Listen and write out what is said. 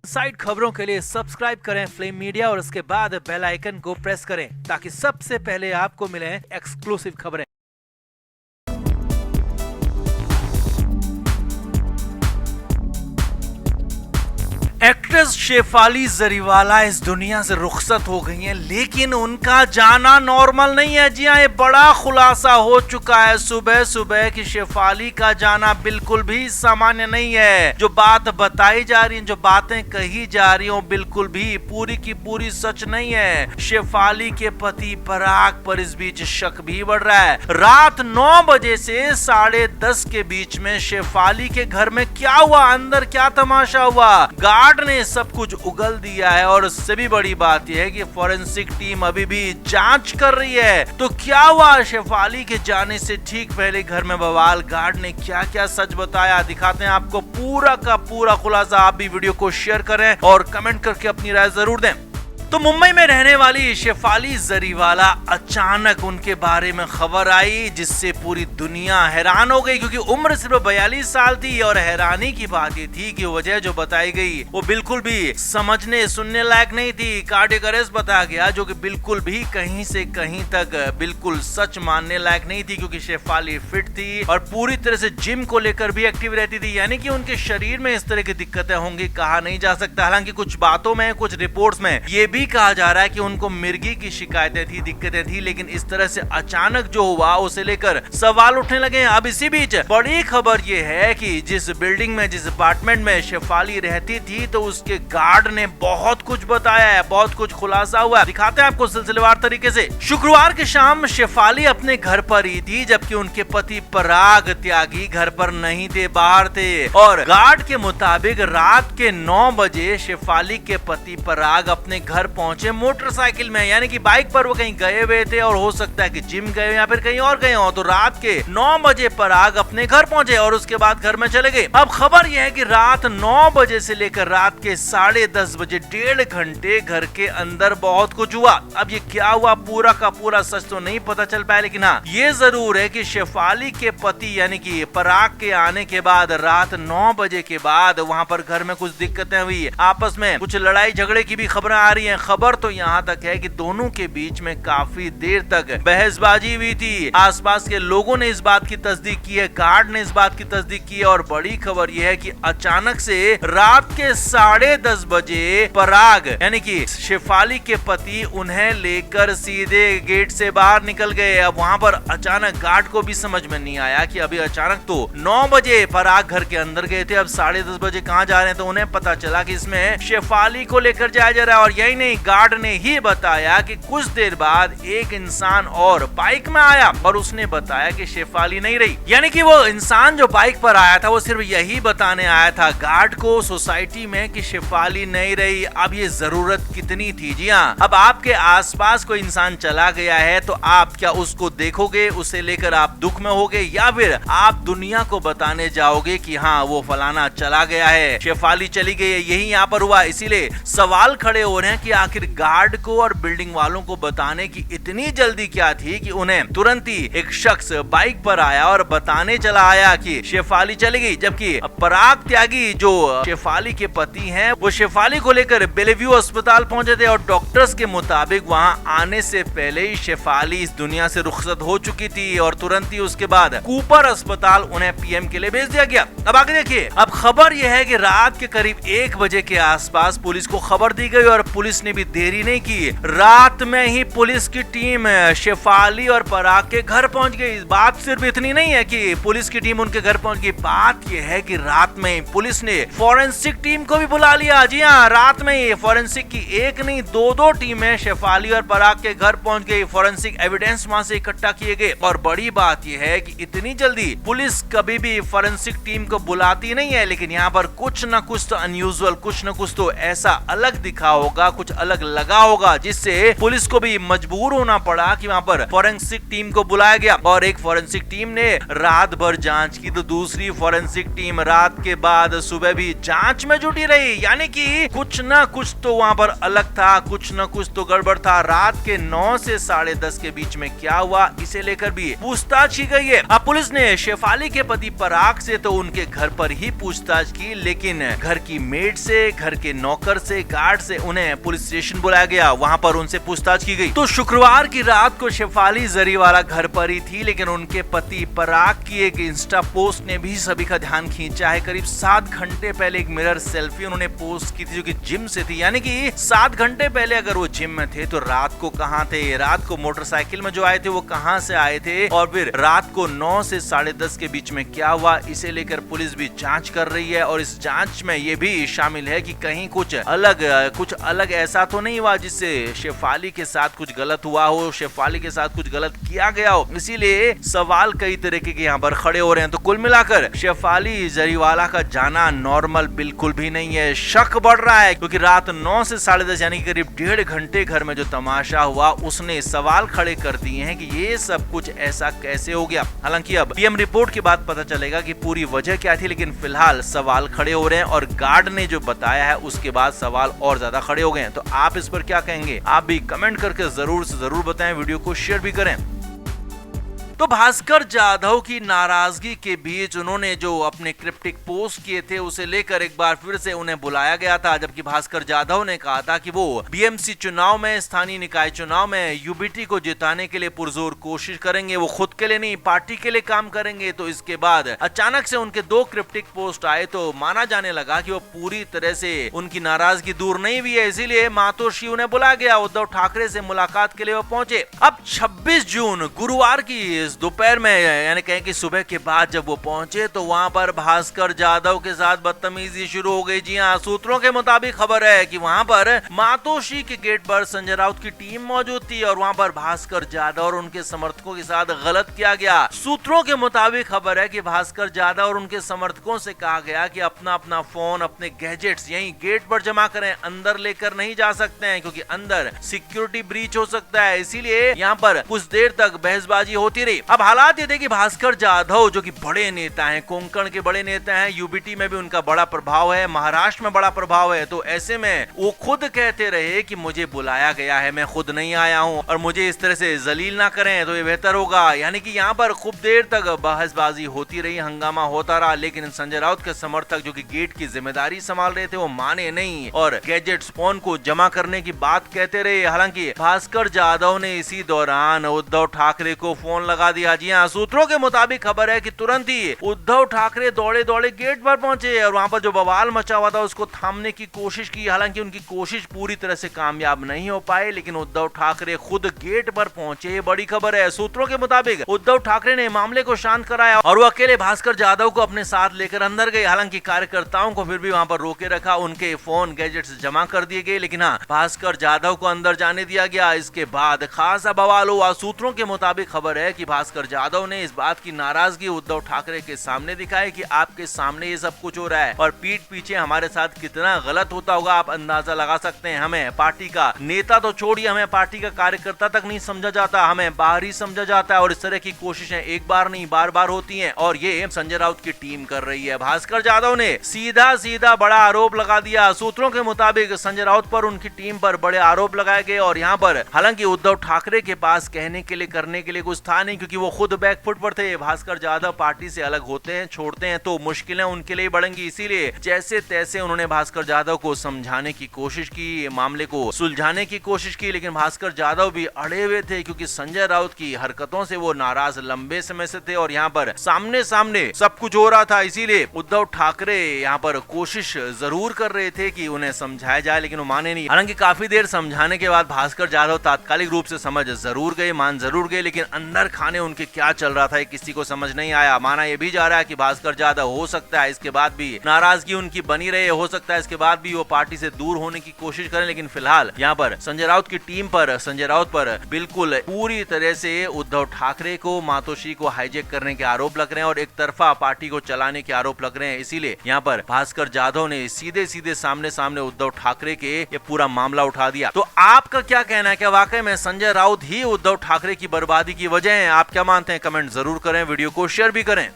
Side खबरों के लिए सब्सक्राइब करें फ्लेम मीडिया और उसके बाद बेल आइकन को प्रेस करें ताकि सबसे पहले आपको मिले एक्सक्लूसिव खबरें। एक्ट्रेस शेफाली जरीवाला इस दुनिया से रुखसत हो गई हैं, लेकिन उनका जाना नॉर्मल नहीं है। जी हाँ, ये बड़ा खुलासा हो चुका है सुबह सुबह कि शेफाली का जाना बिल्कुल भी सामान्य नहीं है। जो बात बताई जा रही है, जो बातें कही जा रही हैं, बिल्कुल भी पूरी की पूरी सच नहीं है। शेफाली के पति पराग पर इस बीच शक भी बढ़ रहा है। रात 9 बजे से 10:30 के बीच में शेफाली के घर में क्या हुआ, अंदर क्या तमाशा हुआ, गार्ड ने सब कुछ उगल दिया है। और उससे भी बड़ी बात यह है कि फॉरेंसिक टीम अभी भी जांच कर रही है। तो क्या हुआ शेफाली के जाने से ठीक पहले घर में बवाल, गार्ड ने क्या क्या सच बताया, दिखाते हैं आपको पूरा का पूरा खुलासा। आप भी वीडियो को शेयर करें और कमेंट करके अपनी राय जरूर दें। तो मुंबई में रहने वाली शेफाली जरीवाला, अचानक उनके बारे में खबर आई जिससे पूरी दुनिया हैरान हो गई, क्योंकि उम्र सिर्फ 42 साल थी। और हैरानी की बात ये थी कि वजह जो बताई गई वो बिल्कुल भी समझने सुनने लायक नहीं थी। कार्डियक अरेस्ट बताया गया, जो कि बिल्कुल भी कहीं से कहीं तक बिल्कुल सच मानने लायक नहीं थी, क्योंकि शेफाली फिट थी और पूरी तरह से जिम को लेकर भी एक्टिव रहती थी। यानी कि उनके शरीर में इस तरह की दिक्कतें होंगी कहा नहीं जा सकता। हालांकि कुछ बातों में, कुछ रिपोर्ट्स में ये भी कहा जा रहा है कि उनको मिर्गी की शिकायतें थी, दिक्कतें थी, लेकिन इस तरह से अचानक जो हुआ उसे लेकर सवाल उठने लगे हैं। अब इसी बीच बड़ी खबर ये है कि जिस बिल्डिंग में, जिस अपार्टमेंट में शेफाली रहती थी, तो उसके गार्ड ने बहुत कुछ बताया है, बहुत कुछ खुलासा हुआ है। दिखाते हैं आपको सिलसिलेवार तरीके से। शुक्रवार की शाम शेफाली अपने घर पर ही थी, जबकि उनके पति पराग त्यागी घर पर नहीं थे, बाहर थे। और गार्ड के मुताबिक रात के 9 बजे शेफाली के पति पराग अपने घर पहुंचे मोटरसाइकिल में, यानी कि बाइक पर वो कहीं गए हुए थे और हो सकता है कि जिम गए या फिर कहीं और गए हो। तो रात के 9 बजे पराग अपने घर पहुंचे और उसके बाद घर में चले गए। अब खबर यह है कि रात 9 बजे से लेकर रात के 10:30 बजे 1.5 घंटे घर के अंदर बहुत कुछ हुआ। अब ये क्या हुआ पूरा का पूरा सच तो नहीं पता चल पाया, लेकिन हाँ ये जरूर है कि शेफाली के पति यानी कि पराग के आने के बाद रात 9 बजे के बाद वहां पर घर में कुछ दिक्कतें हुई, आपस में कुछ लड़ाई झगड़े की भी खबरें आ रही हैं। खबर तो यहाँ तक है कि दोनों के बीच में काफी देर तक बहसबाजी हुई थी। आसपास के लोगों ने इस बात की तस्दीक की है, गार्ड ने इस बात की तस्दीक की है। और बड़ी खबर यह है कि अचानक से रात के 10:30 बजे पराग यानी कि शेफाली के पति उन्हें लेकर सीधे गेट से बाहर निकल गए। अब वहां पर अचानक गार्ड को भी समझ में नहीं आया कि अभी अचानक तो 9 बजे पराग घर के अंदर गए थे, अब 10:30 बजे कहाँ जा रहे हैं। तो उन्हें पता चला कि इसमें शेफाली को लेकर जाया जा रहा है। और यही नहीं, गार्ड ने ही बताया कि कुछ देर बाद एक इंसान और बाइक में आया और उसने बताया कि शेफाली नहीं रही। यानी कि वो इंसान जो बाइक पर आया था वो सिर्फ यही बताने आया था गार्ड को, सोसाइटी में, कि शेफाली नहीं रही। अब ये जरूरत कितनी थी। जी हाँ, अब आपके आसपास कोई इंसान चला गया है तो आप क्या उसको देखोगे, उसे लेकर आप दुख में होगे, या फिर आप दुनिया को बताने जाओगे कि हाँ वो फलाना चला गया है, शेफाली चली गई है। यही यहाँ पर हुआ। इसीलिए सवाल खड़े हो रहे हैं कि आखिर गार्ड को और बिल्डिंग वालों को बताने की इतनी जल्दी क्या थी कि उन्हें तुरंत ही एक शख्स बाइक पर आया और बताने चला आया कि शेफाली चली गई। जबकि पराग त्यागी जो शेफाली के पति हैं, वो शेफाली को लेकर बेलेव्यू अस्पताल पहुंचे थे और डॉक्टर्स के मुताबिक वहां आने से पहले ही शेफाली इस दुनिया से रुखसत हो चुकी थी। और तुरंत ही उसके बाद कूपर अस्पताल उन्हें पीएम के लिए भेज दिया गया। अब आगे देखिए, अब खबर यह है कि रात के करीब 1 बजे के आसपास पुलिस को खबर दी गई और पुलिस ने भी देरी नहीं की। रात में ही पुलिस की टीम शेफाली और पराग के घर पहुंच गई। बात सिर्फ इतनी नहीं है कि पुलिस की टीम उनके घर पहुंच गई, बात यह है कि रात में पुलिस ने फॉरेंसिक टीम को भी बुला लिया। जी हाँ, रात में ही फॉरेंसिक की एक नहीं 2 टीमें शेफाली और पराग के घर पहुंच गई। फॉरेंसिक एविडेंस वहां से इकट्ठा किए गए। और बड़ी बात यह है कि इतनी जल्दी पुलिस कभी भी फॉरेंसिक टीम को बुलाती नहीं है, लेकिन यहाँ पर कुछ न कुछ तो अनयूजुअल, कुछ न कुछ तो ऐसा अलग दिखा होगा, कुछ अलग लगा होगा, जिससे पुलिस को भी मजबूर होना होना पड़ा कि वहां पर फॉरेंसिक टीम को बुलाया गया और एक फॉरेंसिक टीम ने रात भर जांच की तो दूसरी फॉरेंसिक टीम रात के बाद सुबह भी जांच में जुटी रही। यानी कि कुछ ना कुछ तो वहां पर अलग था, कुछ ना कुछ तो गड़बड़ था। रात के 9 से 10:30 के बीच में क्या हुआ, इसे लेकर भी पूछताछ की गई है। अब पुलिस ने शेफाली के पति पराग से तो उनके घर पर ही पूछताछ की, लेकिन घर की मेड से, घर के नौकर से, गार्ड से उन्हें पुलिस स्टेशन बुलाया गया, वहां पर उनसे पूछताछ की गई। तो शुक्रवार की रात को शेफाली जरीवाला घर पर ही थी, लेकिन उनके पति पराग की एक इंस्टा पोस्ट ने भी सभी का ध्यान खींचा है। करीब 7 घंटे पहले एक मिरर सेल्फी उन्होंने पोस्ट की थी जो कि जिम से थी। यानी कि 7 घंटे पहले अगर वो जिम में थे तो रात को कहां थे, रात को मोटरसाइकिल में जो आए थे वो कहां से आए थे और फिर रात को 9 से 10:30 के बीच में क्या हुआ, इसे लेकर पुलिस भी जांच कर रही है। और इस जांच में ये भी शामिल है कि कहीं कुछ अलग ऐसा तो नहीं हुआ जिससे शेफाली के साथ कुछ गलत हुआ हो, शेफाली के साथ कुछ गलत किया गया हो। इसीलिए सवाल कई तरीके के यहाँ पर खड़े हो रहे हैं। तो कुल मिलाकर शेफाली जरीवाला का जाना नॉर्मल बिल्कुल भी नहीं है। शक बढ़ रहा है क्योंकि रात 9 से 10:30 यानी करीब 1.5 घंटे घर में जो तमाशा हुआ उसने सवाल खड़े कर दिए हैं कि ये सब कुछ ऐसा कैसे हो गया। हालांकि अब पीएम रिपोर्ट के बाद पता चलेगा कि पूरी वजह क्या थी, लेकिन फिलहाल सवाल खड़े हो रहे हैं और गार्ड ने जो बताया है उसके बाद सवाल और ज्यादा खड़े हो गए हैं। तो आप इस पर क्या कहेंगे, आप भी कमेंट करके जरूर से जरूर बताएं, वीडियो को शेयर भी करें। तो भास्कर जाधव की नाराजगी के बीच उन्होंने जो अपने क्रिप्टिक पोस्ट किए थे उसे लेकर एक बार फिर से उन्हें बुलाया गया था, जबकि भास्कर जाधव ने कहा था कि वो बीएमसी चुनाव में, स्थानीय निकाय चुनाव में यूबीटी को जिताने के लिए पुरजोर कोशिश करेंगे, वो खुद के लिए नहीं पार्टी के लिए काम करेंगे। तो इसके बाद अचानक से उनके 2 क्रिप्टिक पोस्ट आए तो माना जाने लगा कि वो पूरी तरह से उनकी नाराजगी दूर नहीं हुई है, इसीलिए मातोश्री उन्हें बुलाया गया। उद्धव ठाकरे से मुलाकात के लिए वो पहुंचे। अब 26 जून गुरुवार की दोपहर में यानी कहें कि सुबह के बाद जब वो पहुंचे तो वहां पर भास्कर जाधव के साथ बदतमीजी शुरू हो गई। जी हां, सूत्रों के मुताबिक खबर है कि वहां पर मातोश्री के गेट पर संजय राउत की टीम मौजूद थी और वहां पर भास्कर जाधव और उनके समर्थकों के साथ गलत किया गया। सूत्रों के मुताबिक खबर है कि भास्कर जाधव और उनके समर्थकों से कहा गया कि अपना अपना फोन, अपने गैजेट्स यहीं गेट पर जमा करें, अंदर लेकर नहीं जा सकते हैं क्योंकि अंदर सिक्योरिटी ब्रीच हो सकता है। इसीलिए यहाँ पर कुछ देर तक बहसबाजी होती रही। अब हालात ये थे कि भास्कर जाधव जो कि बड़े नेता हैं, कोंकण के बड़े नेता हैं, यूबीटी में भी उनका बड़ा प्रभाव है, महाराष्ट्र में बड़ा प्रभाव है, तो ऐसे में वो खुद कहते रहे कि मुझे बुलाया गया है, मैं खुद नहीं आया हूं और मुझे इस तरह से जलील ना करें तो ये बेहतर होगा। यानी कि यहाँ पर खूब देर तक बहसबाजी होती रही, हंगामा होता रहा, लेकिन संजय राउत के समर्थक जो कि गेट की जिम्मेदारी संभाल रहे थे वो माने नहीं और गैजेट्स, फोन को जमा करने की बात कहते रहे। हालांकि भास्कर जाधव ने इसी दौरान उद्धव ठाकरे को फोन लगा दिया। जी हां, सूत्रों के मुताबिक खबर है कि तुरंत ही उद्धव ठाकरे दौड़े दौड़े गेट पर पहुंचे और वहां पर जो बवाल मचा हुआ था उसको थामने की कोशिश की। हालांकि उनकी कोशिश पूरी तरह से कामयाब नहीं हो पाई, लेकिन उद्धव ठाकरे खुद गेट पर पहुंचे, बड़ी खबर है। सूत्रों के मुताबिक उद्धव ठाकरे ने मामले को शांत कराया और वो अकेले भास्कर जाधव को अपने साथ लेकर अंदर गए। हालांकि कार्यकर्ताओं को फिर भी वहां पर रोके रखा, उनके फोन, गैजेट्स जमा कर दिए गए, लेकिन हाँ, भास्कर जाधव को अंदर जाने दिया गया। इसके बाद खासा बवाल हुआ। सूत्रों के मुताबिक खबर है कि भास्कर जाधव ने इस बात की नाराजगी उद्धव ठाकरे के सामने दिखाई कि आपके सामने ये सब कुछ हो रहा है और पीठ पीछे हमारे साथ कितना गलत होता होगा आप अंदाजा लगा सकते हैं। हमें पार्टी का नेता तो छोड़िए, हमें पार्टी का कार्यकर्ता तक नहीं समझा जाता, हमें बाहर ही समझा जाता है और इस तरह की कोशिशें एक बार नहीं बार बार होती हैं और ये संजय राउत की टीम कर रही है। भास्कर जाधव ने सीधा सीधा बड़ा आरोप लगा दिया। सूत्रों के मुताबिक संजय राउत पर, उनकी टीम पर बड़े आरोप लगाए गए और यहाँ पर हालांकि उद्धव ठाकरे के पास कहने के लिए, करने के लिए कुछ था नहीं क्योंकि वो खुद बैकफुट पर थे। भास्कर जाधव पार्टी से अलग होते हैं, छोड़ते हैं तो मुश्किलें उनके लिए बढ़ेंगी, इसीलिए जैसे तैसे उन्होंने भास्कर जाधव को समझाने की कोशिश की, मामले को सुलझाने की कोशिश की, लेकिन भास्कर जाधव भी अड़े हुए थे क्योंकि संजय राउत की हरकतों से वो नाराज लंबे समय से थे और यहाँ पर सामने सामने सब कुछ हो रहा था। इसीलिए उद्धव ठाकरे यहाँ पर कोशिश जरूर कर रहे थे कि उन्हें समझाया जाए, लेकिन वो माने नहीं। हालांकि काफी देर समझाने के बाद भास्कर जाधव तात्कालिक रूप से समझ जरूर गए, मान जरूर गए, लेकिन अंदर खाने जाने उनके क्या चल रहा था, किसी को समझ नहीं आया। माना यह भी जा रहा है कि भास्कर जाधव हो सकता है इसके बाद भी नाराजगी उनकी बनी रहे, हो सकता है इसके बाद भी वो पार्टी से दूर होने की कोशिश करें। लेकिन फिलहाल यहाँ पर संजय राउत की टीम पर, संजय राउत पर बिल्कुल पूरी तरह से उद्धव ठाकरे को, मातोश्री को हाईजैक करने के आरोप लग रहे हैं और एक तरफा पार्टी को चलाने के आरोप लग रहे हैं। इसीलिए यहाँ पर भास्कर जाधव ने सीधे सीधे सामने सामने उद्धव ठाकरे के ये पूरा मामला उठा दिया। तो आपका क्या कहना है, क्या वाकई में संजय राउत ही उद्धव ठाकरे की बर्बादी की वजह है? आप क्या मानते हैं? कमेंट जरूर करें, वीडियो को शेयर भी करें।